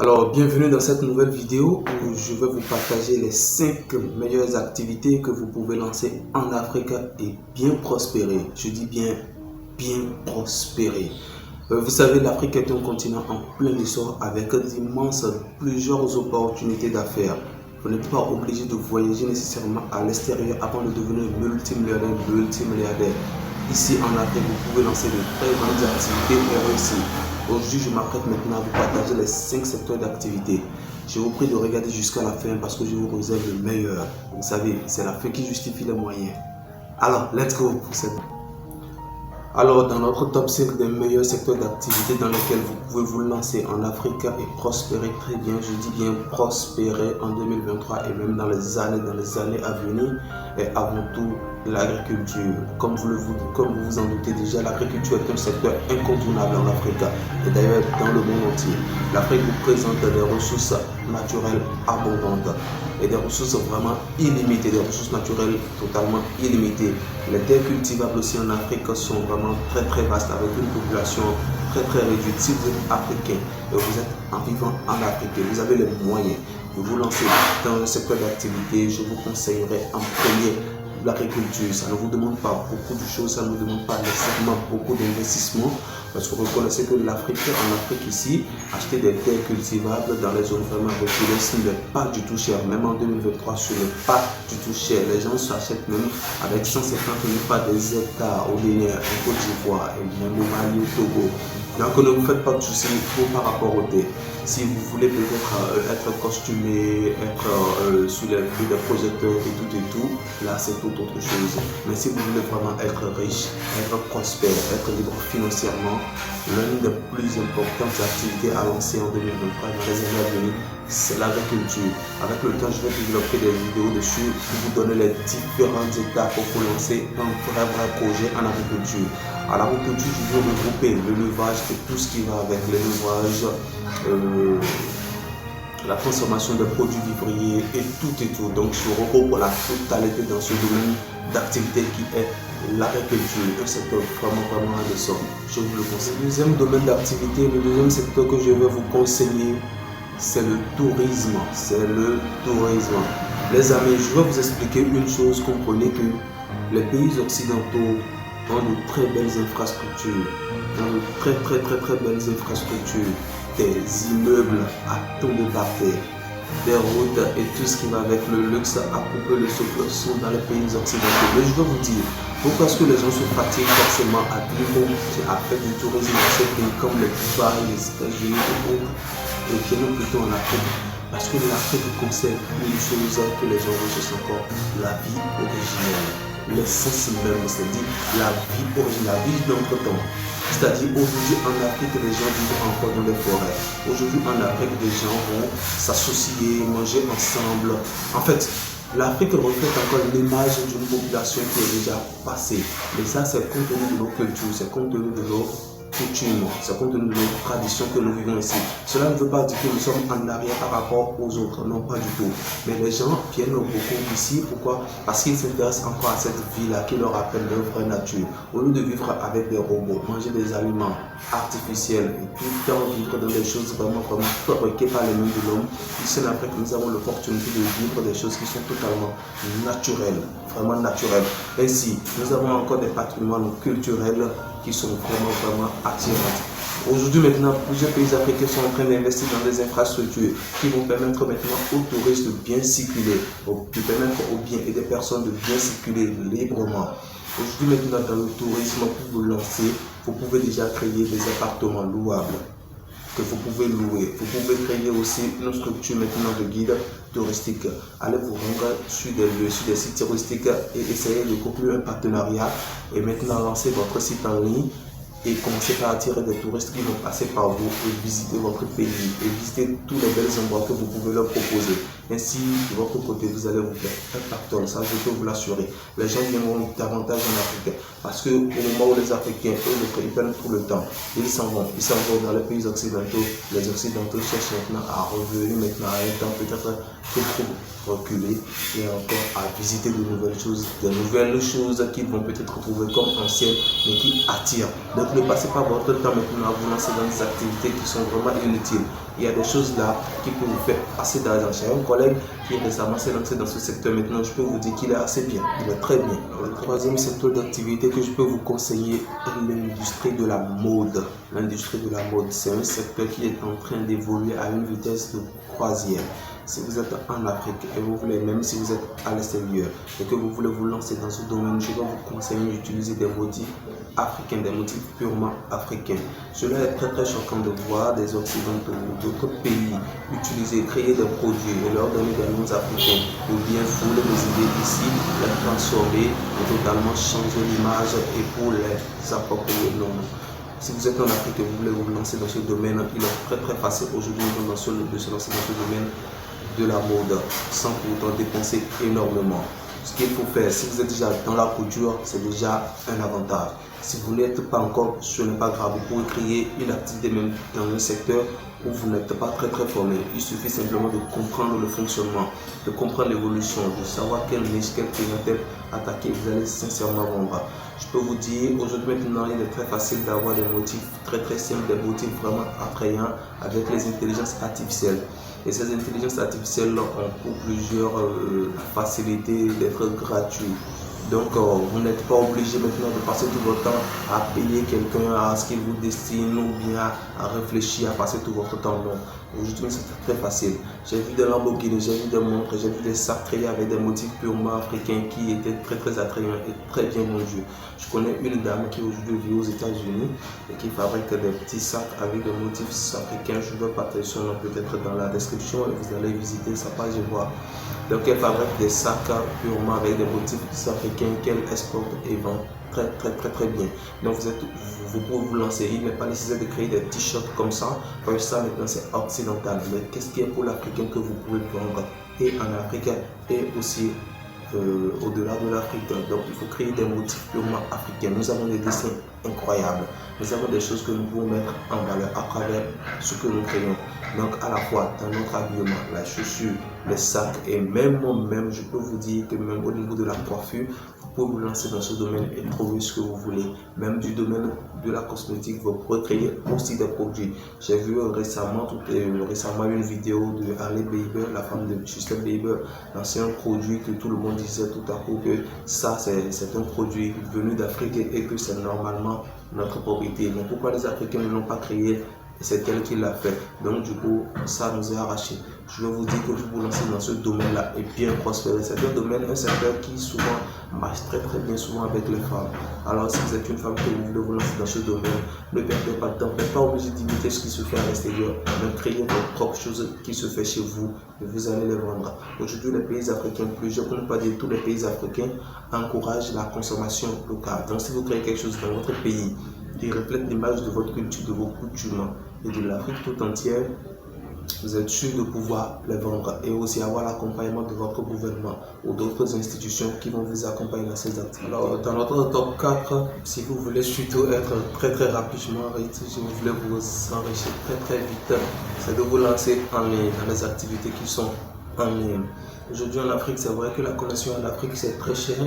Alors, bienvenue dans cette nouvelle vidéo où je vais vous partager les 5 meilleures activités que vous pouvez lancer en Afrique et bien prospérer. Je dis bien prospérer. Vous savez, l'Afrique est un continent en plein essor avec plusieurs opportunités d'affaires. Vous n'êtes pas obligé de voyager nécessairement à l'extérieur avant de devenir multimilliardaire. Ici en Afrique, vous pouvez lancer de très grandes activités et réussir. Aujourd'hui, je m'apprête maintenant à vous partager les 5 secteurs d'activité. Je vous prie de regarder jusqu'à la fin parce que je vous réserve le meilleur. Vous savez, c'est la fin qui justifie les moyens. Alors, let's go pour cette. Alors, dans notre top 5 des meilleurs secteurs d'activité dans lesquels vous pouvez vous lancer en Afrique et prospérer très bien, je dis bien prospérer en 2023 et même dans les années à venir, et avant tout l'agriculture. Comme vous vous en doutez déjà, l'agriculture est un secteur incontournable en Afrique et d'ailleurs dans le monde entier. L'Afrique vous présente des ressources naturelles abondantes et des ressources vraiment illimitées, des ressources naturelles totalement illimitées. Les terres cultivables aussi en Afrique sont vraiment très vastes avec une population très réduite. Si vous êtes africain et vous êtes en vivant en Afrique et vous avez les moyens de vous lancer dans un secteur d'activité, je vous conseillerais en premier l'agriculture. Ça ne vous demande pas beaucoup de choses, ça ne vous demande pas nécessairement beaucoup d'investissement parce que vous reconnaissez que en Afrique ici, acheter des terres cultivables dans les zones vraiment reculées, ce n'est pas du tout cher. Même en 2023, ce n'est pas du tout cher. Les gens s'achètent même avec 150 000 pas des hectares au Bénin, en Côte d'Ivoire et même au Mali, au Togo. Donc ne vous faites pas de soucis par rapport aux terres. Si vous voulez peut-être être costumé, être sous les vues des projecteurs et tout, là c'est tout autre chose. Mais si vous voulez vraiment être riche, être prospère, être libre financièrement, l'une des plus importantes activités à lancer en 2023 dans les années à venir, c'est l'agriculture. Avec le temps, je vais développer des vidéos dessus pour vous donner les différentes étapes pour lancer un vrai projet en agriculture. À l'agriculture, je veux regrouper l'élevage et tout ce qui va avec l'élevage, la transformation des produits vivriers et tout. Donc, je regroupe la totalité dans ce domaine d'activité qui est l'agriculture, un secteur vraiment en essor. Je vous le conseille. Le deuxième domaine d'activité, le deuxième secteur que je vais vous conseiller, c'est le tourisme. Les amis, je vais vous expliquer une chose. Comprenez que les pays occidentaux ont de très belles infrastructures, très belles infrastructures, des immeubles à tomber par terre, des routes et tout ce qui va avec le luxe à couper le souffle sont dans les pays occidentaux. Mais je vais vous dire, pourquoi est-ce que les gens se fatiguent forcément à vivre et à faire du tourisme dans ces pays comme les Dubaï, les États-Unis et autres, et viennent plutôt en Afrique? Parce que l'Afrique conserve une chose que les gens recherchent encore, la vie originelle. L'essence même, c'est-à-dire la vie originale, la vie d'entre-temps. C'est-à-dire aujourd'hui en Afrique, les gens vivent encore dans les forêts. Aujourd'hui en Afrique, les gens vont s'associer, manger ensemble. En fait, l'Afrique reflète encore l'image d'une population qui est déjà passée. Mais ça, c'est compte tenu de nos cultures, c'est compte tenu de nos coutumes, c'est compte tenu de nos traditions que nous vivons ici. Cela ne veut pas dire que nous sommes en arrière par rapport aux autres, non pas du tout. Mais les gens viennent beaucoup ici, pourquoi? Parce qu'ils s'intéressent encore à cette vie-là qui leur rappelle leur vraie nature. Au lieu de vivre avec des robots, manger des aliments artificiels et tout le temps vivre dans des choses vraiment fabriquées par les mains de l'homme, ici en Afrique, nous avons l'opportunité de vivre des choses qui sont totalement naturelles, vraiment naturelles. Ainsi, nous avons encore des patrimoines culturels qui sont vraiment attirantes. Aujourd'hui maintenant, plusieurs pays africains sont en train d'investir dans des infrastructures qui vont permettre maintenant aux touristes de bien circuler, de permettre aux biens et des personnes de bien circuler librement. Aujourd'hui maintenant, dans le tourisme, pour vous lancer, vous pouvez déjà créer des appartements louables que vous pouvez louer. Vous pouvez créer aussi une structure maintenant de guide touristique. Allez vous rendre sur des lieux, sur des sites touristiques et essayez de conclure un partenariat et maintenant lancer votre site en ligne et commencer par attirer des touristes qui vont passer par vous et visiter votre pays et visiter tous les belles endroits que vous pouvez leur proposer. Ainsi, de votre côté, vous allez vous faire un pactole, ça je peux vous l'assurer. Les gens viendront davantage en Afrique parce qu'au moment où les Africains, eux, ils prennent tout le temps, ils s'en vont dans les pays occidentaux. Les Occidentaux cherchent maintenant à revenir maintenant à un temps peut-être trop reculé et encore à visiter de nouvelles choses qu'ils vont peut-être trouver comme anciennes mais qui attirent. Donc ne passez pas votre temps maintenant à vous lancer dans des activités qui sont vraiment inutiles. Il y a des choses là qui peuvent vous faire assez d'argent. J'ai un collègue qui récemment s'est lancé dans ce secteur. Maintenant, je peux vous dire qu'il est assez bien. Il est très bien. Le troisième secteur d'activité que je peux vous conseiller est l'industrie de la mode. L'industrie de la mode, c'est un secteur qui est en train d'évoluer à une vitesse de croisière. Si vous êtes en Afrique et vous voulez, même si vous êtes à l'extérieur et que vous voulez vous lancer dans ce domaine, je vais vous conseiller d'utiliser des motifs africains, des motifs purement africains. Cela est très très choquant de voir des occidentaux d'autres pays utiliser, créer des produits et leur donner des noms africains ou bien fouler les idées ici, les transformer et totalement changer l'image et pour les approprier. Non. Si vous êtes en Afrique et vous voulez vous lancer dans ce domaine, il est très très facile aujourd'hui de se lancer dans ce domaine de la mode sans pourtant dépenser énormément. Ce qu'il faut faire, si vous êtes déjà dans la couture, c'est déjà un avantage. Si vous n'êtes pas encore, ce n'est pas grave, vous pouvez créer une activité même dans un secteur où vous n'êtes pas très formé. Il suffit simplement de comprendre le fonctionnement, de comprendre l'évolution, de savoir quelle niche, quelle clientèle attaquer. Vous allez sincèrement vendre. Je peux vous dire, aujourd'hui maintenant, il est très facile d'avoir des motifs très simples, des motifs vraiment attrayants avec les intelligences artificielles. Et ces intelligences artificielles ont pour plusieurs facilités d'être gratuites. Donc, vous n'êtes pas obligé maintenant de passer tout votre temps à payer quelqu'un à ce qu'il vous destine ou bien à réfléchir, à passer tout votre temps. Non. Aujourd'hui, c'est très facile. J'ai vu des Lamborghini, j'ai vu des montres, j'ai vu des sacs créés avec des motifs purement africains qui étaient très attrayants et très bien vendus. Je connais une dame qui aujourd'hui vit aux États-Unis et qui fabrique des petits sacs avec des motifs africains. Je vais partager son nom peut-être dans la description et vous allez visiter sa page et voir. Donc, elle fabrique des sacs purement avec des motifs africains qu'elle exporte et vend très bien. Donc, vous pouvez vous lancer. Il n'est pas nécessaire de créer des t-shirts comme ça, parce que ça maintenant c'est occidental. Mais qu'est-ce qui est pour l'Africain que vous pouvez vendre et en Afrique et aussi au-delà de l'Afrique. Donc il faut créer des motifs purement africains. Nous avons des dessins incroyables. Nous avons des choses que nous pouvons mettre en valeur à travers ce que nous créons. Donc à la fois dans notre habillement, la chaussure, les sacs et même je peux vous dire que même au niveau de la coiffure, vous pouvez vous lancer dans ce domaine et trouver ce que vous voulez. Même du domaine de la cosmétique, vous pouvez créer aussi des produits. J'ai vu récemment une vidéo de Hailey Bieber, la femme de Justin Bieber, lancer un produit que tout le monde disait tout à coup que ça c'est un produit venu d'Afrique et que c'est normalement notre propriété. Mais pourquoi les Africains ne l'ont pas créé? C'est elle qui l'a fait. Donc du coup, ça nous est arraché. Je vais vous dire que vous lancez dans ce domaine-là et bien prospérer. C'est un domaine, un secteur qui souvent marche très bien souvent avec les femmes. Alors si vous êtes une femme que vous voulez vous lancer dans ce domaine, ne perdez pas de temps. Vous n'êtes pas obligé d'imiter ce qui se fait à l'extérieur. Mais créez votre propre chose qui se fait chez vous et vous allez les vendre. Aujourd'hui, les pays africains, plusieurs, pour ne pas dire tous les pays africains, encouragent la consommation locale. Donc si vous créez quelque chose dans votre pays, qui reflète l'image de votre culture, de vos coutumes et de l'Afrique tout entière, vous êtes sûr de pouvoir les vendre et aussi avoir l'accompagnement de votre gouvernement ou d'autres institutions qui vont vous accompagner dans ces activités. Alors, dans notre top 4, si vous voulez surtout être très rapidement riche, si vous voulez vous enrichir très vite, c'est de vous lancer en ligne dans les activités qui sont en ligne. Aujourd'hui en Afrique, c'est vrai que la connexion en Afrique c'est très cher.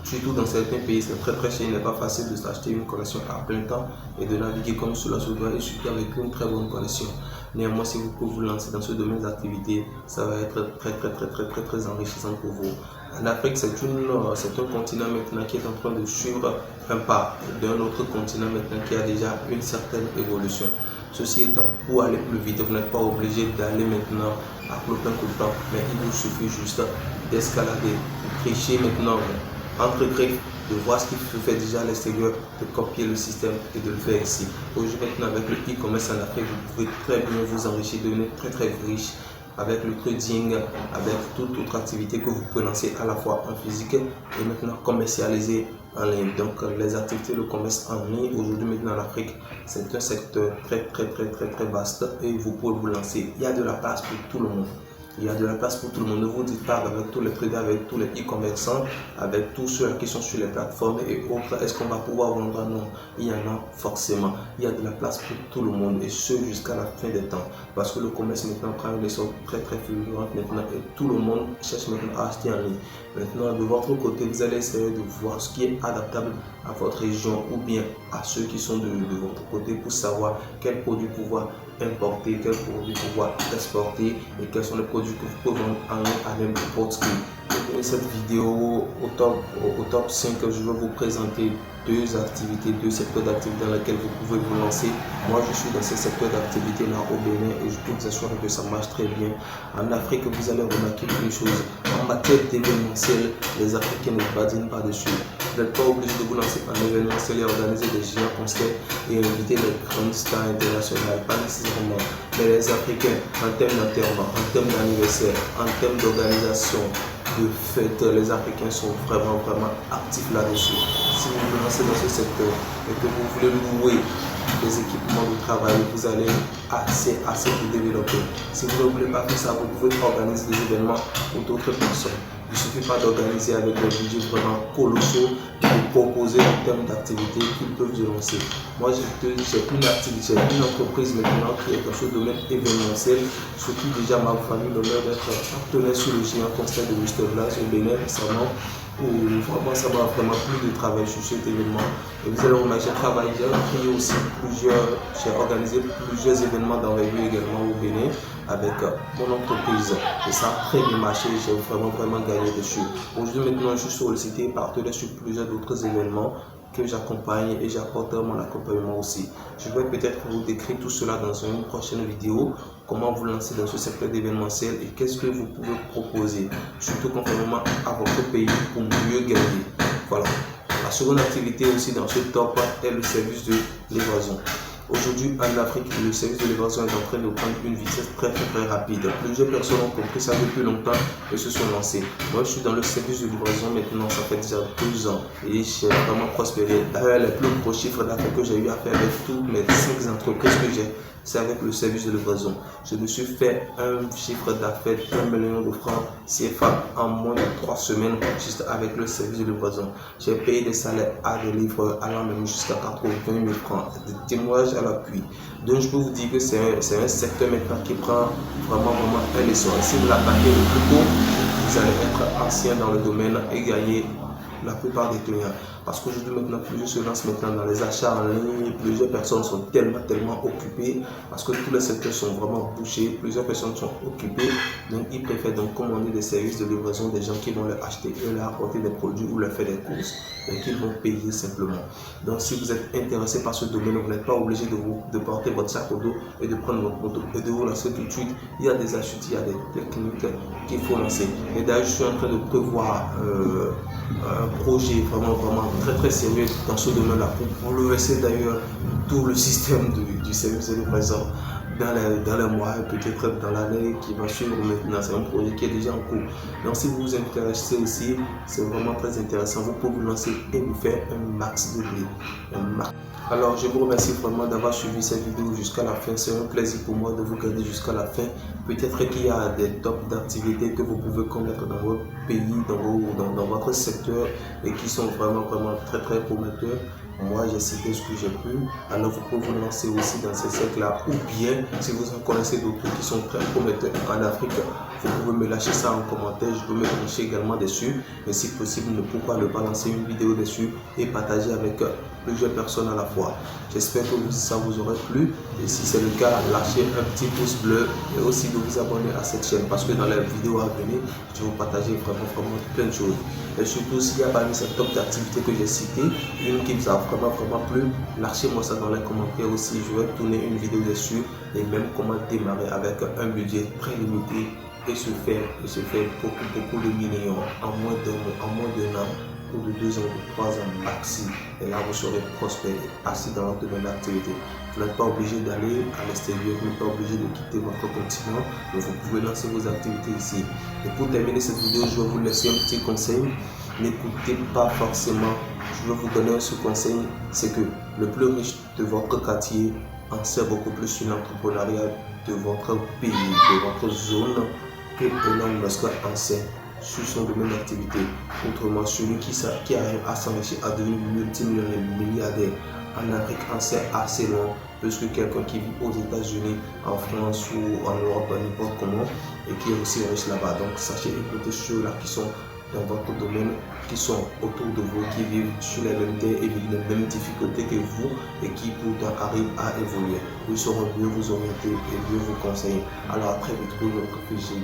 Surtout dans certains pays, c'est très cher. Il n'est pas facile de s'acheter une connexion à plein temps et de naviguer comme cela se doit et surtout avec une très bonne connexion. Néanmoins, si vous pouvez vous lancer dans ce domaine d'activité, ça va être très enrichissant pour vous. En Afrique, c'est un continent maintenant qui est en train de suivre un pas d'un autre continent maintenant qui a déjà une certaine évolution. Ceci étant, pour aller plus vite, vous n'êtes pas obligé d'aller maintenant à clopin, mais il vous suffit juste d'escalader, de tricher maintenant entre griffes, de voir ce qui se fait déjà à l'extérieur, de copier le système et de le faire ici. Aujourd'hui maintenant avec le e-commerce en Afrique, vous pouvez très bien vous enrichir, devenir très riche avec le trading, avec toute autre activité que vous pouvez lancer à la fois en physique et maintenant commercialiser en ligne. Donc les activités de commerce en ligne aujourd'hui maintenant en Afrique, c'est un secteur très vaste et vous pouvez vous lancer. Il y a de la place pour tout le monde. Il y a de la place pour tout le monde. Ne vous dites pas avec tous les traders, avec tous les e-commerçants, avec tous ceux qui sont sur les plateformes et autres, est-ce qu'on va pouvoir vendre? Non, il y en a forcément. Il y a de la place pour tout le monde et ce jusqu'à la fin des temps. Parce que le commerce maintenant prend une essor très fulgurante maintenant et tout le monde cherche maintenant à acheter en ligne. Maintenant, de votre côté, vous allez essayer de voir ce qui est adaptable à votre région ou bien à ceux qui sont de votre côté pour savoir quel produit pouvoir importer, quels produits pouvoir exporter et quels sont les produits que vous pouvez vendre en ligne à n'importe qui. Dans cette vidéo, au top 5, je vais vous présenter deux secteurs d'activité dans lesquels vous pouvez vous lancer. Moi, je suis dans ce secteur d'activité-là au Bénin et je peux vous assurer que ça marche très bien. En Afrique, vous allez remarquer une chose. En matière d'événementiel, les Africains ne badinent pas dessus. Vous n'êtes pas obligé de vous lancer en événementiel et organiser des géants concerts et inviter les grandes stars internationales, pas nécessairement. Mais les Africains, en termes d'enterrement, en termes d'anniversaire, en termes d'organisation, de fêtes, les Africains sont vraiment actifs là-dessus. Si vous vous lancez dans ce secteur et que vous voulez louer des équipements de travail, vous allez assez vous développer. Si vous ne voulez pas faire ça, vous pouvez organiser des événements pour d'autres personnes. Il ne suffit pas d'organiser avec des budgets vraiment colossaux et de proposer en termes d'activités qu'ils peuvent se lancer. Moi, j'ai une entreprise maintenant qui est dans ce domaine événementiel, ce qui déjà m'a valu l'honneur d'être partenaire sur le géant concert de Mr. Blas au Bénin récemment, où vraiment ça m'a vraiment plu de travailler sur cet événement. Et vous allez remarquer, j'ai organisé plusieurs événements d'envergure également au Bénin avec mon entreprise et ça a très bien marché, j'ai vraiment gagné dessus. Aujourd'hui maintenant je suis sollicité et partenaire sur plusieurs d'autres événements que j'accompagne et j'apporte mon accompagnement aussi. Je vais peut-être vous décrire tout cela dans une prochaine vidéo, comment vous lancer dans ce secteur d'événementiel et qu'est-ce que vous pouvez proposer, surtout conformément à votre pays pour mieux gagner. Voilà. La seconde activité aussi dans ce top est le service de livraison. Aujourd'hui en Afrique, le service de livraison est en train de prendre une vitesse très rapide. Plusieurs personnes ont compris ça depuis longtemps et se sont lancées. Moi je suis dans le service de livraison maintenant, ça fait déjà 12 ans et j'ai vraiment prospéré. D'ailleurs les plus gros chiffres d'affaires que j'ai eu à faire avec toutes les 5 entreprises que j'ai, c'est avec le service de livraison. Je me suis fait un chiffre d'affaires d'1 million de francs CFA en moins de 3 semaines juste avec le service de livraison. J'ai payé des salaires à des livreurs allant même jusqu'à 80 000 francs. Des témoignages à l'appui. Donc je peux vous dire que c'est un secteur maintenant qui prend vraiment un essor. Si vous l'attaquez le plus tôt, vous allez être ancien dans le domaine et gagner la plupart des clients. Parce qu'aujourd'hui maintenant, plusieurs se lancent maintenant dans les achats en ligne, plusieurs personnes sont tellement occupées parce que tous les secteurs sont vraiment bouchés, plusieurs personnes sont occupées, donc ils préfèrent donc commander des services de livraison des gens qui vont leur acheter et leur apporter des produits ou leur faire des courses et qu'ils vont payer simplement. Donc si vous êtes intéressé par ce domaine, vous n'êtes pas obligé de porter votre sac au dos et de prendre votre moto et de vous lancer tout de suite. Il y a des astuces, il y a des techniques qu'il faut lancer. Et d'ailleurs, je suis en train de prévoir un projet vraiment très sérieux dans ce domaine-là pour bouleverser d'ailleurs tout le système du service de livraison dans les mois et peut-être dans l'année qui va suivre maintenant. C'est un projet qui est déjà en cours. Donc si vous vous intéressez aussi, c'est vraiment très intéressant. Vous pouvez vous lancer et vous faire un max de blé. Alors je vous remercie vraiment d'avoir suivi cette vidéo jusqu'à la fin. C'est un plaisir pour moi de vous garder jusqu'à la fin. Peut-être qu'il y a des tops d'activités que vous pouvez connaître dans votre pays, dans votre secteur et qui sont vraiment très prometteurs. Moi j'ai cité ce que j'ai pu, alors vous pouvez vous lancer aussi dans ces cercles-là, ou bien si vous en connaissez d'autres qui sont très prometteurs en Afrique, vous pouvez me lâcher ça en commentaire, je peux me pencher également dessus, et si possible, pourquoi ne pas lancer une vidéo dessus et partager avec plusieurs personnes à la fois. J'espère que ça vous aurait plu, et si c'est le cas, lâchez un petit pouce bleu et aussi de vous abonner à cette chaîne, parce que dans les vidéos à venir, je vais vous partager vraiment plein de choses. Et surtout, s'il y a parmi ces top d'activités que j'ai citées, une qui vous a vraiment plu, lâchez-moi ça dans les commentaires aussi. Je vais tourner une vidéo dessus et même comment démarrer avec un budget très limité et se faire beaucoup de millions en moins d'un an ou de 2 ans ou 3 ans maxi. Et là, vous serez prospère assis dans votre domaine d'activité. Vous n'êtes pas obligé d'aller à l'extérieur, vous n'êtes pas obligé de quitter votre continent, mais vous pouvez lancer vos activités ici. Et pour terminer cette vidéo, je vais vous laisser un petit conseil. N'écoutez pas forcément, je vais vous donner ce conseil, c'est que le plus riche de votre quartier en sait beaucoup plus sur l'entrepreneuriat de votre pays, de votre zone, que Elon Musk en sait sur son domaine d'activité. Autrement, celui qui arrive à s'enrichir, à devenir multimillionnaire, milliardaire en Afrique en sait assez long, plus que quelqu'un qui vit aux États-Unis, en France ou en Europe, n'importe comment, et qui est aussi riche là-bas. Donc sachez écouter ceux-là qui sont dans votre domaine qui sont autour de vous, qui vivent sur les mêmes terres et vivent les mêmes difficultés que vous et qui pourtant arrivent à évoluer. Ils sauront mieux vous orienter et mieux vous conseiller. Alors à très vite pour le prophétie.